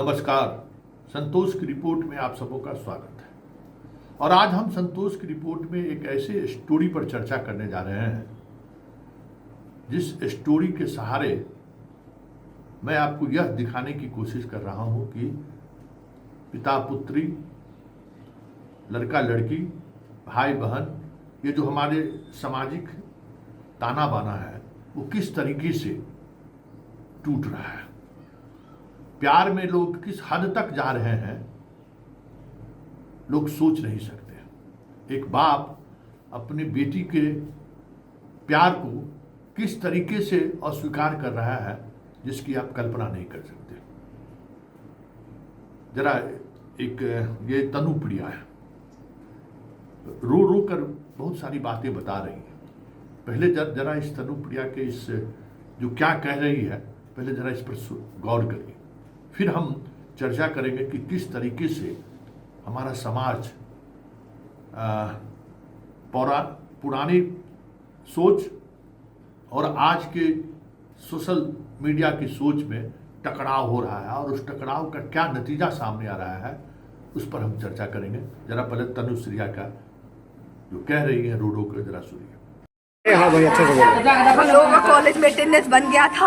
नमस्कार। संतोष की रिपोर्ट में आप सबों का स्वागत है। और आज हम संतोष की रिपोर्ट में एक ऐसे स्टोरी पर चर्चा करने जा रहे हैं जिस स्टोरी के सहारे मैं आपको यह दिखाने की कोशिश कर रहा हूं कि पिता पुत्री, लड़का लड़की, भाई बहन, ये जो हमारे सामाजिक ताना बाना है वो किस तरीके से टूट रहा है। प्यार में लोग किस हद तक जा रहे हैं लोग सोच नहीं सकते। एक बाप अपनी बेटी के प्यार को किस तरीके से अस्वीकार कर रहा है जिसकी आप कल्पना नहीं कर सकते। जरा एक ये तनु प्रिया है, रो रो कर बहुत सारी बातें बता रही है। पहले जरा इस तनु प्रिया के इस जो क्या कह रही है पहले जरा इस पर गौर करिए, फिर हम चर्चा करेंगे कि किस तरीके से हमारा समाज पुरानी सोच और आज के सोशल मीडिया की सोच में टकराव हो रहा है और उस टकराव का क्या नतीजा सामने आ रहा है उस पर हम चर्चा करेंगे। जरा पहले तनुश्रिया का जो कह रही है रो रो कर जरा सुनिए। हाँ भाई, अच्छे से बोलो। हम लोगों का कॉलेज में अटेंडेंस बन गया था।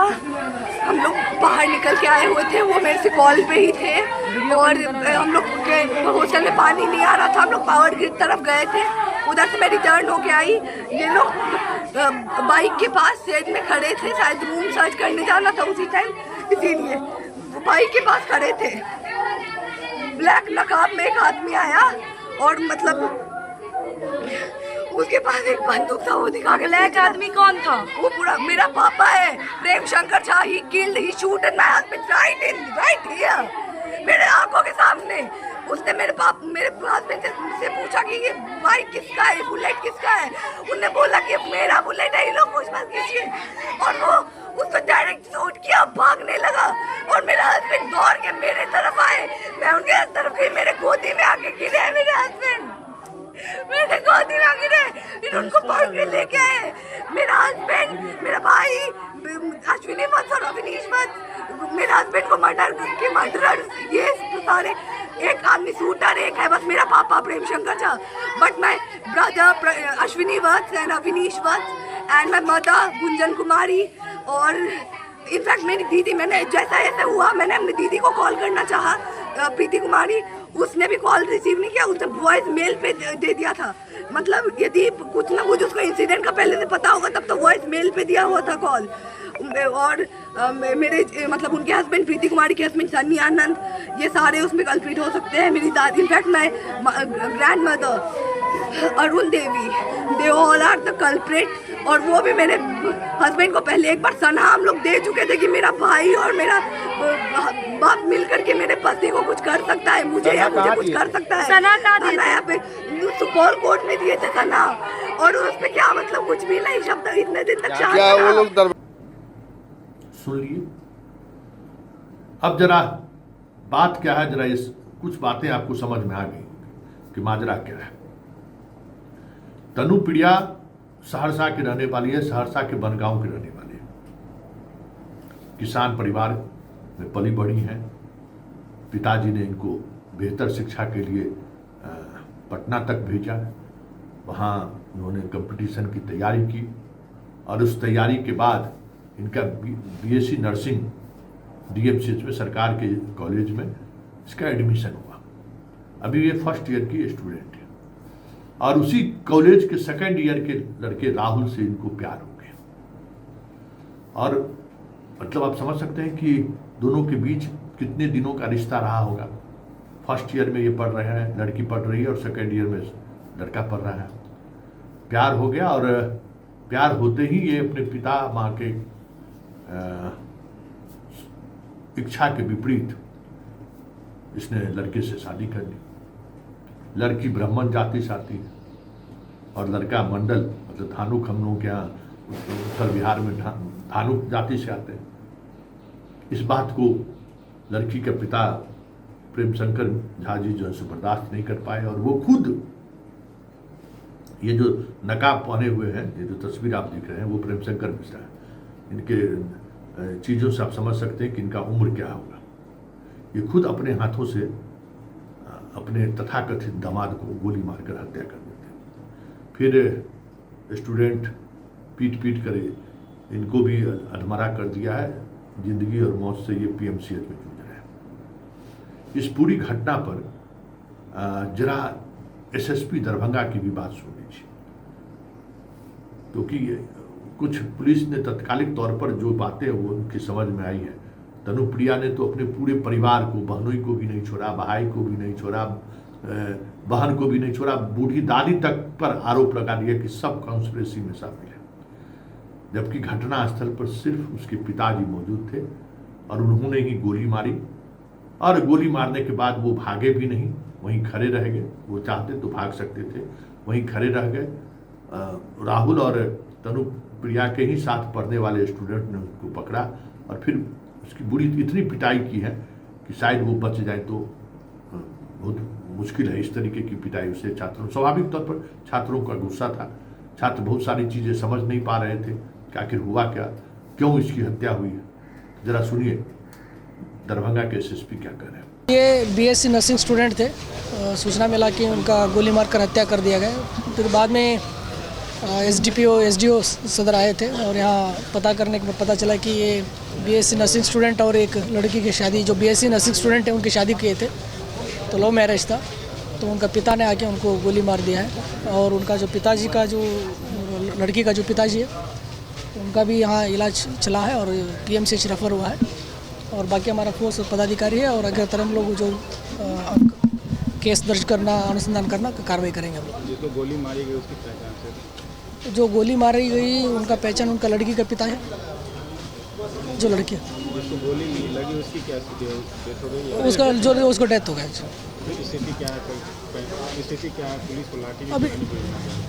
हम लोग बाहर निकल के आए हुए थे, वो मेरे से कॉल पे ही थे और हम लोग के हॉस्टल में पानी नहीं आ रहा था। हम लोग पावर ग्रिड तरफ गए थे, उधर से मैं रिटर्न होके आई। ये लोग बाइक के पास सेज में खड़े थे, शायद रूम सर्च करने जाना था उसी टाइम, इसीलिए बाइक के पास खड़े थे। ब्लैक नकाब में एक आदमी आया और मतलब उसके पास एक बंदूक था, वो दिखा के। ब्लैक आदमी कौन था? वो पूरा मेरा पापा है, Prem Shankar Jha. He killed, he shooted my husband right here, मेरे आंखों के सामने। उसने मेरे हस्बैंड से पूछा कि ये बाइक किसका है, बुलेट किसका है। उन्होंने बोला कि मेरा बुलेट है, ये लोग कुछ मत कीजिए। और वो उसको डायरेक्ट शूट किया, भागने लगा और मेरा हस्बैंड दौड़ के मेरे तरफ आए। मैं उनके तरफ गई, मेरे गोदी में आके गिरे मेरे हस्बैंड, मेरे गोदी में गिरे। फिर उनको पकड़ के लेके आए। मेरा हस्बैंड, मेरा भाई अश्विनी वत्स और अविनीश वत्स, मेरे हस्बैंड को मर्डर ये सारे। एक आदमी शूटर, एक है बस मेरा पापा Prem Shankar Jha. But my brother Ashwini Vats and Avinish Vats and my mother Gunjan Kumari. और इनफैक्ट मेरी दीदी, मैंने जैसा ऐसा हुआ मैंने अपनी दीदी को कॉल करना चाहा, प्रीति कुमारी, उसने भी कॉल रिसीव नहीं किया। उसने वॉइस मेल पे दे दिया था। मतलब यदि कुछ ना कुछ उसको इंसिडेंट का पहले से पता होगा तब तो वॉइस मेल पे दिया हुआ था कॉल। और मेरे मतलब उनके हस्बैंड प्रीति कुमारी के हस्बैंड सन्नी आनंद, ये सारे उसमें कल्प्रिट हो सकते हैं। मेरी दादी, in fact my grandmother Arun Devi, they all are the culprit. और वो भी मेरे हस्बैंड को पहले एक बार सना हम लोग दे चुके थे कि मेरा भाई और मेरा बाप मिल करके मेरे पति को कुछ कर सकता है, मुझे कुछ कर सकता है। सना यहाँ पे सुपौल कोर्ट में दिए थे सना, और उस पे क्या मतलब कुछ भी नहीं, शब्द इतने दिन तक क्या वो लोग सुन लिए। अब जरा बात क्या है, जरा इस कुछ बातें आपको समझ में आ गई कि माजरा क्या है। तनु प्रिया सहरसा की रहने वाली है, सहरसा के बनगांव की रहने वाली है। किसान परिवार में पली बढ़ी है। पिताजी ने इनको बेहतर शिक्षा के लिए पटना तक भेजा। वहाँ उन्होंने कंपटीशन की तैयारी की और उस तैयारी के बाद इनका बीएससी नर्सिंग डीएमसीएच में सरकार के कॉलेज में इसका एडमिशन हुआ। अभी ये फर्स्ट ईयर की स्टूडेंट है और उसी कॉलेज के सेकेंड ईयर के लड़के राहुल से इनको प्यार हो गया। और मतलब आप समझ सकते हैं कि दोनों के बीच कितने दिनों का रिश्ता रहा होगा। फर्स्ट ईयर में ये पढ़ रहे हैं, लड़की पढ़ रही है, और सेकेंड ईयर में लड़का पढ़ रहा है। प्यार हो गया और प्यार होते ही ये अपने पिता माँ के इच्छा के विपरीत इसने लड़के से शादी कर ली। लड़की ब्राह्मण जाति से आती है और लड़का मंडल, मतलब धानुक, हम लोग के यहाँ उत्तर बिहार में धानुक जाति से आते हैं। इस बात को लड़की के पिता प्रेम शंकर झा जी जो है बर्दाश्त नहीं कर पाए और वो खुद ये जो नकाब पहने हुए हैं, ये जो तस्वीर आप देख रहे हैं, वो प्रेम शंकर मिश्रा है। इनके चीज़ों से आप समझ सकते हैं कि इनका उम्र क्या होगा। ये खुद अपने हाथों से अपने तथाकथित दामाद को गोली मारकर हत्या कर देते। फिर स्टूडेंट पीट पीट कर इनको भी अधमरा कर दिया है। जिंदगी और मौत से ये पीएमसीएच में जूझ रहे हैं। इस पूरी घटना पर जरा एसएसपी दरभंगा की भी बात सुन लीजिए, क्योंकि कुछ पुलिस ने तत्कालिक तौर पर जो बातें वो उनकी समझ में आई है। तनुप्रिया ने तो अपने पूरे परिवार को, बहनोई को भी नहीं छोड़ा, भाई को भी नहीं छोड़ा, बहन को भी नहीं छोड़ा, बूढ़ी दादी तक पर आरोप लगा दिया कि सब कॉन्स्पिरेसी में शामिल है। जबकि घटनास्थल पर सिर्फ उसके पिताजी मौजूद थे और उन्होंने ही गोली मारी, और गोली मारने के बाद वो भागे भी नहीं, वहीं खड़े रह गए। वो चाहते तो भाग सकते थे, वहीं खड़े रह गए। राहुल और तनुप्रिया के ही साथ पढ़ने वाले स्टूडेंट ने उसको पकड़ा और फिर उसकी बुरी इतनी पिटाई की है कि शायद वो बच जाए तो बहुत मुश्किल है। इस तरीके की पिटाई उसे छात्रों, स्वाभाविक तौर पर छात्रों का गुस्सा था। छात्र बहुत सारी चीज़ें समझ नहीं पा रहे थे कि आखिर हुआ क्या, क्यों इसकी हत्या हुई है। जरा सुनिए दरभंगा के एसएसपी क्या कह रहे हैं। ये बीएससी नर्सिंग स्टूडेंट थे। सूचना मिला कि उनका गोली मारकर हत्या कर दिया गया। फिर बाद में एसडीओ सदर आए थे और यहाँ पता करने के बाद पता चला कि ये बीएससी नर्सिंग स्टूडेंट और एक लड़की की शादी, जो बीएससी नर्सिंग स्टूडेंट है उनकी शादी किए थे, तो लव मैरिज था। तो उनका पिता ने आके उनको गोली मार दिया है। और उनका जो पिताजी का, जो लड़की का जो पिताजी है, उनका भी यहाँ इलाज चला है और पीएमसीएच रेफर हुआ है। और बाकी हमारा फोर्स पदाधिकारी है और अगर तरह हम लोग जो केस दर्ज करना, अनुसंधान करना, कार्रवाई करेंगे हम लोग। जिसको गोली मारी गई उसकी पहचान से? जो गोली मारी गई उनका पहचान उनका लड़की का पिता है, जो लड़की जिसको गोली लगी उसकी क्या स्थिति है? डेथ हो गई है? उसका जो उसको डेथ हो गया। स्थिति क्या है? स्थिति क्या है? पुलिस को लाठी अभी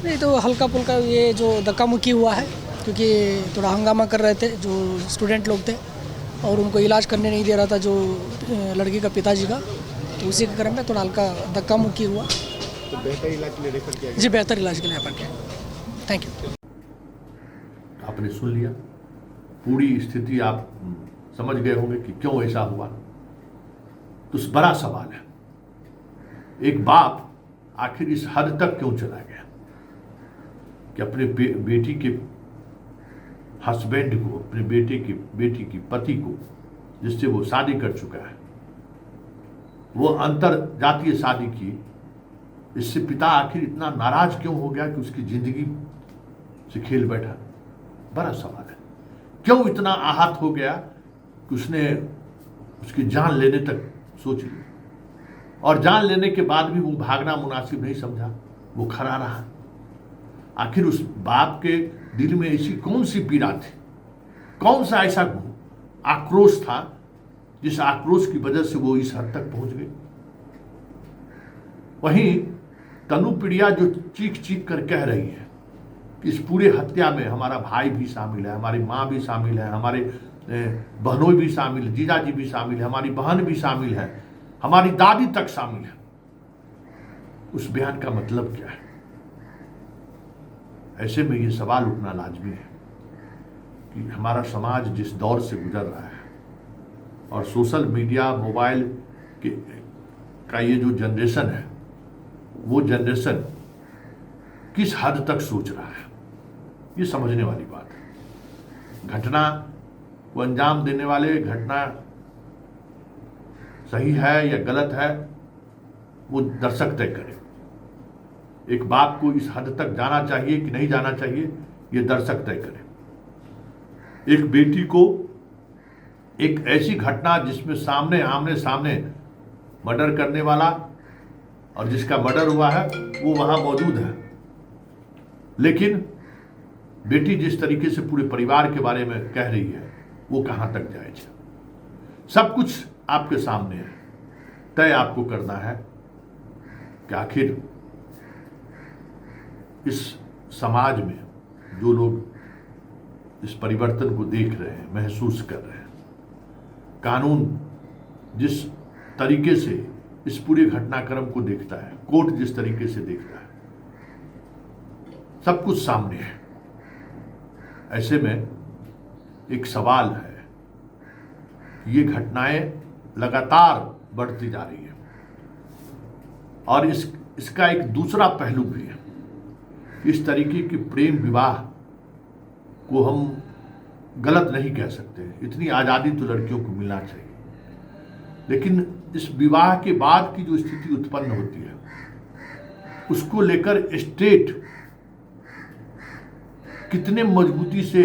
नहीं, तो हल्का फुल्का ये जो धक्का मुक्की हुआ है, क्योंकि थोड़ा हंगामा कर रहे थे जो स्टूडेंट लोग थे और उनको इलाज करने नहीं दे रहा था जो लड़की का पिताजी का, तो उसी के क्रम में थोड़ा हल्का धक्का मुक्की हुआ। तो बेहतर इलाज के लिए रेफर किया गया? जी, बेहतर इलाज के लिए रेफर किया। Thank you. आपने सुन लिया, पूरी स्थिति आप समझ गए होंगे कि क्यों ऐसा हुआ। तो बड़ा सवाल है, एक बाप आखिर इस हद तक क्यों चला गया कि अपने बेटी के हस्बैंड को, अपने बेटी की पति को, जिससे वो शादी कर चुका है, वो अंतर जातीय शादी की, इससे पिता आखिर इतना नाराज क्यों हो गया कि उसकी जिंदगी से खेल बैठा। बड़ा सवाल है, क्यों इतना आहत हो गया कि उसने उसकी जान लेने तक सोच ली, और जान लेने के बाद भी वो भागना मुनासिब नहीं समझा, वो खड़ा रहा। आखिर उस बाप के दिल में ऐसी कौन सी पीड़ा थी, कौन सा ऐसा आक्रोश था जिस आक्रोश की वजह से वो इस हद तक पहुंच गए। वहीं तनुप्रिया जो चीख चीख कर कह रही है कि इस पूरे हत्या में हमारा भाई भी शामिल है, हमारी माँ भी शामिल है, हमारे बहनों भी शामिल है, जीजाजी भी शामिल है, हमारी बहन भी शामिल है, हमारी दादी तक शामिल है, उस बयान का मतलब क्या है। ऐसे में ये सवाल उठना लाजमी है कि हमारा समाज जिस दौर से गुजर रहा है और सोशल मीडिया, मोबाइल का ये जो जनरेशन है, वो जनरेशन किस हद तक सोच रहा है, ये समझने वाली बात है। घटना को अंजाम देने वाले, घटना सही है या गलत है, वो दर्शक तय करें। एक बाप को इस हद तक जाना चाहिए कि नहीं जाना चाहिए, ये दर्शक तय करें। एक बेटी को एक ऐसी घटना जिसमें आमने सामने मर्डर करने वाला और जिसका मर्डर हुआ है वो वहां मौजूद है, लेकिन बेटी जिस तरीके से पूरे परिवार के बारे में कह रही है, वो कहां तक जायज है। सब कुछ आपके सामने है, तय आपको करना है कि आखिर इस समाज में जो लोग इस परिवर्तन को देख रहे हैं, महसूस कर रहे हैं, कानून जिस तरीके से इस पूरे घटनाक्रम को देखता है, कोर्ट जिस तरीके से देखता है, सब कुछ सामने है। ऐसे में एक सवाल है, ये घटनाएं लगातार बढ़ती जा रही है। और इसका एक दूसरा पहलू भी है। इस तरीके के प्रेम विवाह को हम गलत नहीं कह सकते, इतनी आज़ादी तो लड़कियों को मिलना चाहिए। लेकिन इस विवाह के बाद की जो स्थिति उत्पन्न होती है उसको लेकर स्टेट कितने मजबूती से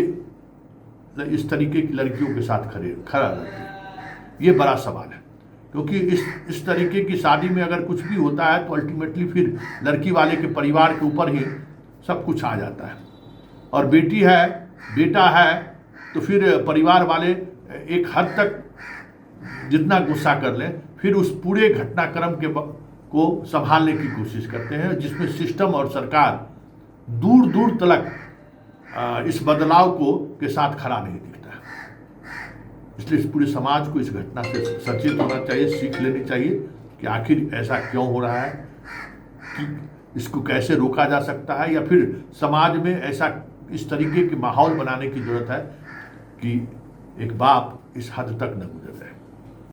इस तरीके की लड़कियों के साथ खड़ा रहती है, ये बड़ा सवाल है। क्योंकि इस तरीके की शादी में अगर कुछ भी होता है तो अल्टीमेटली फिर लड़की वाले के परिवार के ऊपर ही सब कुछ आ जाता है। और बेटी है, बेटा है, तो फिर परिवार वाले एक हद तक जितना गुस्सा कर लें फिर उस पूरे घटनाक्रम को संभालने की कोशिश करते हैं, जिसमें सिस्टम और सरकार दूर दूर तक इस बदलाव के साथ खड़ा नहीं दिखता है। इसलिए इस पूरे समाज को इस घटना से सचेत होना चाहिए, सीख लेनी चाहिए कि आखिर ऐसा क्यों हो रहा है, कि इसको कैसे रोका जा सकता है, या फिर समाज में ऐसा इस तरीके के माहौल बनाने की जरूरत है कि एक बाप इस हद तक न गुजर जाए।